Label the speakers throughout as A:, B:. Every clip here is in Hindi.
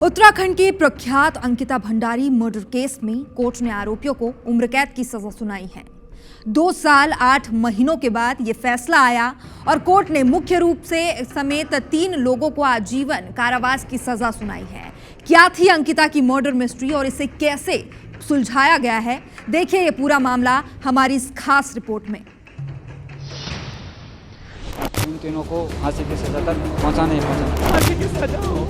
A: उत्तराखंड के प्रख्यात अंकिता भंडारी मर्डर केस में कोर्ट ने आरोपियों को उम्र कैद की सजा सुनाई है। 2 साल 8 महीनों के बाद ये फैसला आया और कोर्ट ने मुख्य रूप से समेत 3 लोगों को आजीवन कारावास की सजा सुनाई है। क्या थी अंकिता की मर्डर मिस्ट्री और इसे कैसे सुलझाया गया है, देखिए ये पूरा मामला हमारी इस खास रिपोर्ट में।
B: उन तीनों को फांसी की सजा तक पहुंचाना ही पहुंचाना।
C: फांसी की सजा हो।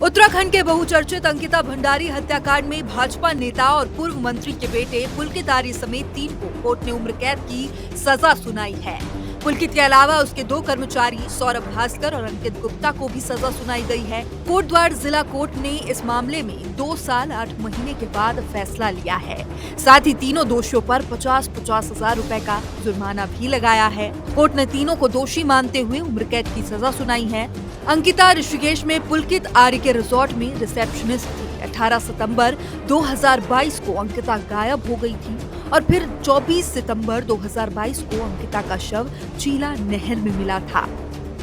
A: उत्तराखंड के बहुचर्चित अंकिता भंडारी हत्याकांड में भाजपा नेता और पूर्व मंत्री के बेटे पुलकित आर्य समेत 3 को कोर्ट ने उम्र कैद की सजा सुनाई है। पुलकित के अलावा उसके 2 कर्मचारी सौरभ भास्कर और अंकित गुप्ता को भी सजा सुनाई गई है। कोटद्वार जिला कोर्ट ने इस मामले में 2 साल 8 महीने के बाद फैसला लिया है। साथ ही तीनों दोषियों पर 50-50 हजार रुपए का जुर्माना भी लगाया है। कोर्ट ने तीनों को दोषी मानते हुए उम्र कैद की सजा सुनाई है। अंकिता ऋषिकेश में पुलकित आर्य के रिजॉर्ट में रिसेप्शनिस्ट थी। 18 सितंबर 2022 को अंकिता गायब हो गई थी और फिर 24 सितंबर 2022 को अंकिता का शव चीला नहर में मिला था।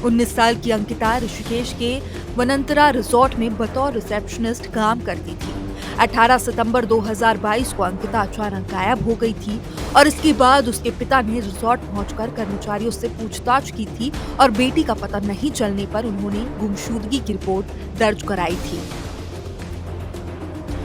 A: 19 साल की अंकिता ऋषिकेश के वनंतरा रिजॉर्ट में बतौर रिसेप्शनिस्ट काम करती थी। 18 सितंबर 2022 को अंकिता अचानक गायब हो गई थी और इसके बाद उसके पिता ने रिजॉर्ट पहुंचकर कर्मचारियों से पूछताछ की थी और बेटी का पता नहीं चलने पर उन्होंने गुमशुदगी की रिपोर्ट दर्ज कराई थी।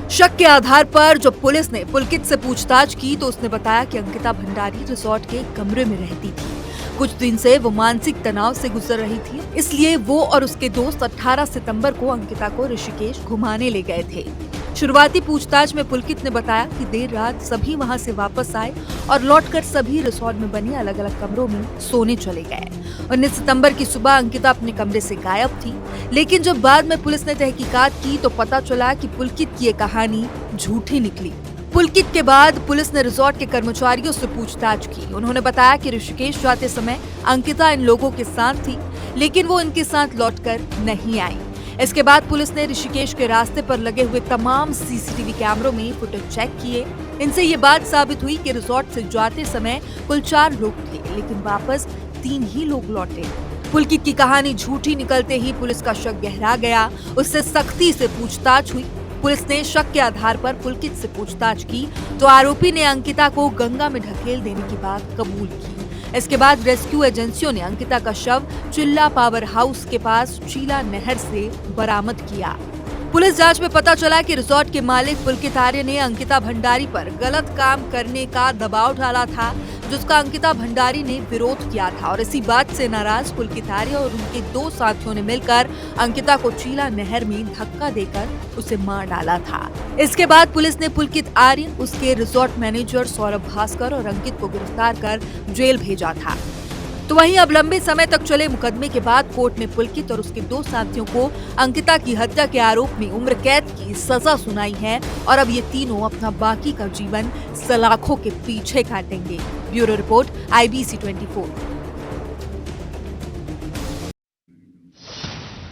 A: शक के आधार पर जब पुलिस ने पुलकित से पूछताछ की तो उसने बताया कि अंकिता भंडारी रिजॉर्ट के एक कमरे में रहती थी। कुछ दिन से वो मानसिक तनाव से गुजर रही थी, इसलिए वो और उसके दोस्त 18 सितंबर को अंकिता को ऋषिकेश घुमाने ले गए थे। शुरुआती पूछताछ में पुलकित ने बताया कि देर रात सभी वहां से वापस आए और लौटकर सभी रिसोर्ट में बने अलग अलग कमरों में सोने चले गए। 19 सितंबर की सुबह अंकिता अपने कमरे से गायब थी, लेकिन जब बाद में पुलिस ने तहकीकात की तो पता चला कि पुलकित की ये कहानी झूठी निकली। पुलकित के बाद पुलिस ने रिजॉर्ट के कर्मचारियों से पूछताछ की। उन्होंने बताया कि ऋषिकेश जाते समय अंकिता इन लोगों के साथ थी, लेकिन वो इनके साथ लौटकर नहीं आई। इसके बाद पुलिस ने ऋषिकेश के रास्ते पर लगे हुए तमाम सीसीटीवी कैमरों में फुटेज चेक किए। इनसे ये बात साबित हुई कि रिजॉर्ट से जाते समय कुल 4 लोग थे, लेकिन वापस 3 ही लोग लौटे। पुलकित की कहानी झूठी निकलते ही पुलिस का शक गहरा गया। उससे सख्ती से पूछताछ हुई। पुलिस ने शक के आधार पर पुलकित से पूछताछ की तो आरोपी ने अंकिता को गंगा में ढकेल देने की बात कबूल की। इसके बाद रेस्क्यू एजेंसियों ने अंकिता का शव चिल्ला पावर हाउस के पास चीला नहर से बरामद किया। पुलिस जांच में पता चला कि रिजॉर्ट के मालिक पुलकित आर्य ने अंकिता भंडारी पर गलत काम करने का दबाव डाला था, जिसका अंकिता भंडारी ने विरोध किया था और इसी बात से नाराज पुलकित आर्य और उनके 2 साथियों ने मिलकर अंकिता को चीला नहर में धक्का देकर उसे मार डाला था। इसके बाद पुलिस ने पुलकित आर्य, उसके रिजॉर्ट मैनेजर सौरभ भास्कर और अंकित को गिरफ्तार कर जेल भेजा था। तो वहीं अब लंबे समय तक चले मुकदमे के बाद कोर्ट ने पुलकित और उसके 2 साथियों को अंकिता की हत्या के आरोप में उम्र कैद की सजा सुनाई है और अब ये तीनों अपना बाकी का जीवन सलाखों के पीछे काटेंगे। Bureau report IBC 24।